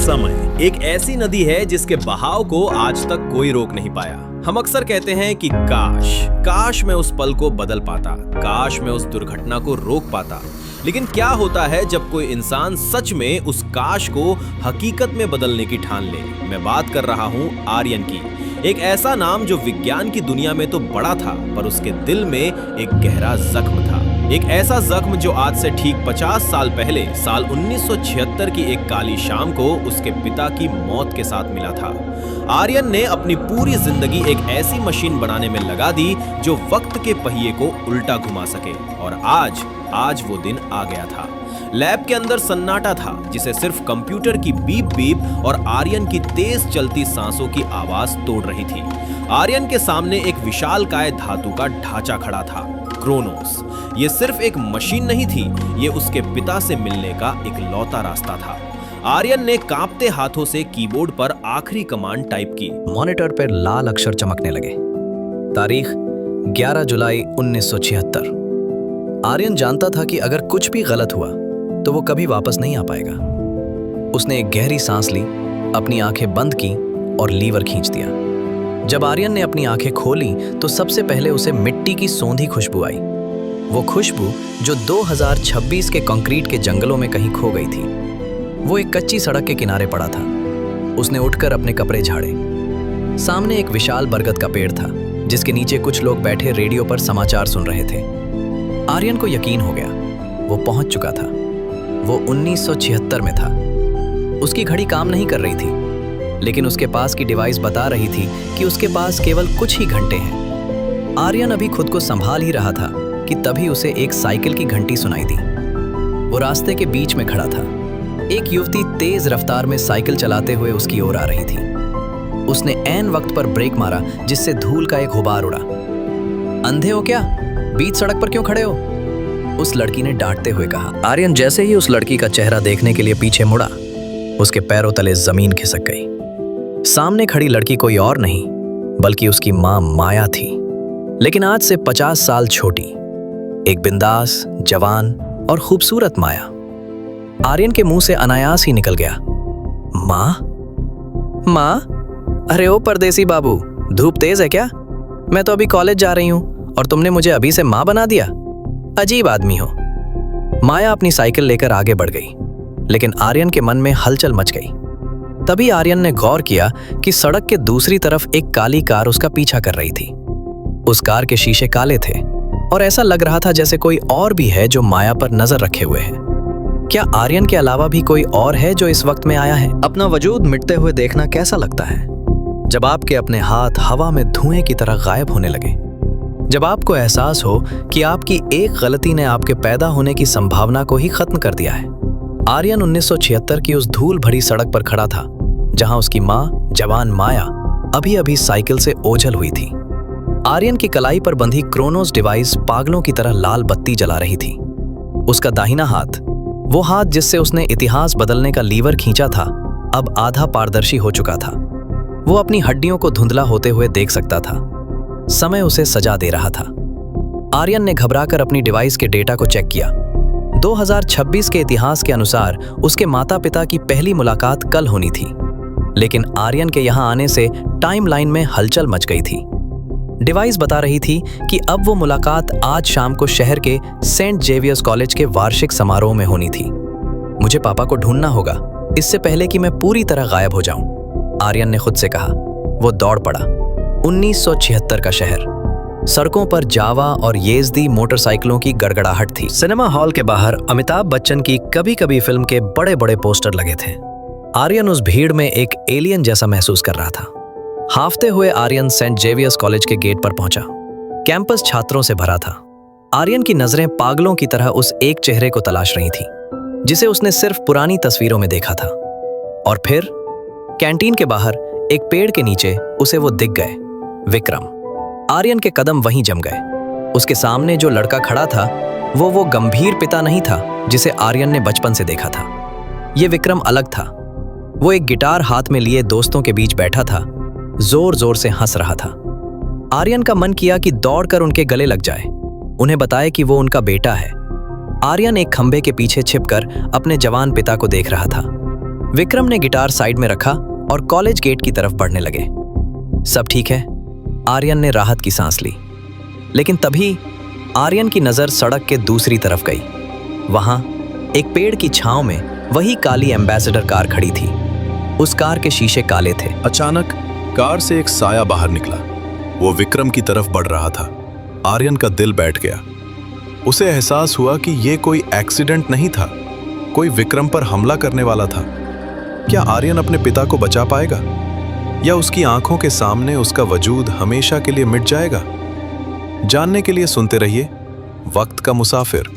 समय एक ऐसी नदी है जिसके बहाव को आज तक कोई रोक नहीं पाया। हम अक्सर कहते हैं कि काश मैं उस पल को बदल पाता, काश मैं उस दुर्घटना को रोक पाता। लेकिन क्या होता है जब कोई इंसान सच में उस काश को हकीकत में बदलने की ठान ले। मैं बात कर रहा हूं आर्यन की, एक ऐसा नाम जो विज्ञान की दुनिया में तो बड़ा था पर उसके दिल में एक गहरा जख्म था। एक ऐसा जख्म जो आज से ठीक 50 साल पहले साल 1976 की एक काली शाम को उसके पिता की मौत के साथ मिला था। आर्यन ने अपनी पूरी जिंदगी एक ऐसी मशीन बनाने में लगा दी जो वक्त के पहिए को उल्टा घुमा सके, और आज वो दिन आ गया था। लैब के अंदर सन्नाटा था जिसे सिर्फ कंप्यूटर की बीप बीप और आर्यन की तेज चलती सांसों की आवाज तोड़ रही थी। आर्यन के सामने एक विशालकाय धातु का ढांचा खड़ा था, क्रोनोस। ये सिर्फ एक मशीन नहीं थी, ये उसके पिता से मिलने का इकलौता रास्ता था। आर्यन ने कांपते हाथों से कीबोर्ड पर आखिरी कमांड टाइप की। मॉनिटर पर लाल अक्षर चमकने लगे। तारीख 11 जुलाई 1976। आर्यन जानता था कि अगर कुछ भी गलत हुआ तो वो कभी वापस नहीं आ पाएगा। उसने एक गहरी सांस ली, अपनी आंखें बंद की और लीवर खींच दिया। जब आर्यन ने अपनी आंखें खोली तो सबसे पहले उसे मिट्टी की सौंधी खुशबू आई। वो खुशबू जो 2026 के कंक्रीट के जंगलों में कहीं खो गई थी। वो एक कच्ची सड़क के किनारे पड़ा था। उसने उठकर अपने कपड़े झाड़े। सामने एक विशाल बरगद का पेड़ था जिसके नीचे कुछ लोग बैठे रेडियो पर समाचार सुन रहे थे। आर्यन को यकीन हो गया, वो पहुंच चुका था। वो 1976 में था। उसकी घड़ी काम नहीं कर रही थी, लेकिन उसके पास की डिवाइस बता रही थी कि उसके पास केवल कुछ ही घंटे हैं। आर्यन अभी खुद को संभाल ही रहा था कि तभी उसे एक साइकिल की घंटी सुनाई दी। वो रास्ते के बीच में खड़ा था। एक युवती तेज रफ्तार में साइकिल चलाते हुए उसकी ओर आ रही थी। उसने ऐन वक्त पर ब्रेक मारा जिससे धूल का एक गुबार उड़ा। अंधे हो क्या? बीच सड़क पर क्यों खड़े हो? उस लड़की ने डांटते हुए कहा। आर्यन जैसे ही उस लड़की का चेहरा देखने के लिए पीछे मुड़ा, उसके पैरों तले जमीन खिसक गई। सामने खड़ी लड़की कोई और नहीं बल्कि उसकी मां माया थी, लेकिन आज से 50 साल छोटी। एक बिंदास, जवान और खूबसूरत माया। आर्यन के मुंह से अनायास ही निकल गया, मां? मां? अरे ओ परदेसी बाबू, धूप तेज है क्या? मैं तो अभी कॉलेज जा रही हूं और तुमने मुझे अभी से मां बना दिया। अजीब आदमी हो। माया अपनी साइकिल लेकर आगे बढ़ गई, लेकिन आर्यन के मन में हलचल मच गई। तभी आर्यन ने गौर किया कि सड़क के दूसरी तरफ एक काली कार उसका पीछा कर रही थी। उस कार के शीशे काले थे और ऐसा लग रहा था जैसे कोई और भी है जो माया पर नजर रखे हुए है। क्या आर्यन के अलावा भी कोई और है जो इस वक्त में आया है? अपना वजूद मिटते हुए देखना कैसा लगता है जब आपके अपने हाथ हवा में धुएं की तरह गायब होने लगे, जब आपको एहसास हो कि आपकी एक गलती ने आपके पैदा होने की संभावना को ही खत्म कर दिया है। आर्यन 1976 की उस धूल भरी सड़क पर खड़ा था जहां उसकी मां, जवान माया, अभी अभी साइकिल से ओझल हुई थी। आर्यन की कलाई पर बंधी क्रोनोस डिवाइस पागलों की तरह लाल बत्ती जला रही थी। उसका दाहिना हाथ, वो हाथ जिससे उसने इतिहास बदलने का लीवर खींचा था, अब आधा पारदर्शी हो चुका था। वो अपनी हड्डियों को धुंधला होते हुए देख सकता था। समय उसे सजा दे रहा था। आर्यन ने घबराकर अपनी डिवाइस के डेटा को चेक किया। 2026 के इतिहास के अनुसार उसके माता पिता की पहली मुलाकात कल होनी थी, लेकिन आर्यन के यहां आने से टाइमलाइन में हलचल मच गई थी। डिवाइस बता रही थी कि अब वो मुलाकात आज शाम को शहर के सेंट जेवियर्स कॉलेज के वार्षिक समारोह में होनी थी। मुझे पापा को ढूंढना होगा इससे पहले कि मैं पूरी तरह गायब हो जाऊं, आर्यन ने खुद से कहा। वो दौड़ पड़ा। 1976 का शहर। सड़कों पर जावा और येज़दी मोटरसाइकिलों की गड़गड़ाहट थी। सिनेमा हॉल के बाहर अमिताभ बच्चन की कभी कभी फिल्म के बड़े बड़े पोस्टर लगे थे। आर्यन उस भीड़ में एक एलियन जैसा महसूस कर रहा था। हांफते हुए आर्यन सेंट जेवियर्स कॉलेज के गेट पर पहुंचा। कैंपस छात्रों से भरा था। आर्यन की नजरें पागलों की तरह उस एक चेहरे को तलाश रही थी जिसे उसने सिर्फ पुरानी तस्वीरों में देखा था। और फिर कैंटीन के बाहर एक पेड़ के नीचे उसे वो दिख गए, विक्रम। आर्यन के कदम वहीं जम गए। उसके सामने जो लड़का खड़ा था वो गंभीर पिता नहीं था जिसे आर्यन ने बचपन से देखा था। ये विक्रम अलग था। वो एक गिटार हाथ में लिए दोस्तों के बीच बैठा था, जोर जोर से हंस रहा था। आर्यन का मन किया कि दौड़कर उनके गले लग जाए, उन्हें बताए कि वो उनका बेटा है। आर्यन एक खंभे के पीछे छिपकर अपने जवान पिता को देख रहा था। विक्रम ने गिटार साइड में रखा और कॉलेज गेट की तरफ बढ़ने लगे। सब ठीक है, आर्यन ने राहत की सांस ली। लेकिन तभी आर्यन की नजर सड़क के दूसरी तरफ गई। वहां एक पेड़ की छांव में वही काली एम्बेसडर कार खड़ी थी। उस कार के शीशे काले थे। अचानक कार से एक साया बाहर निकला। वो विक्रम की तरफ बढ़ रहा था। आर्यन का दिल बैठ गया। उसे एहसास हुआ कि ये कोई एक्सीडेंट नहीं था, कोई विक्रम पर हमला करने वाला था। क्या आर्यन अपने पिता को बचा पाएगा, या उसकी आंखों के सामने उसका वजूद हमेशा के लिए मिट जाएगा? जानने के लिए सुनते रहिए वक्त का मुसाफिर।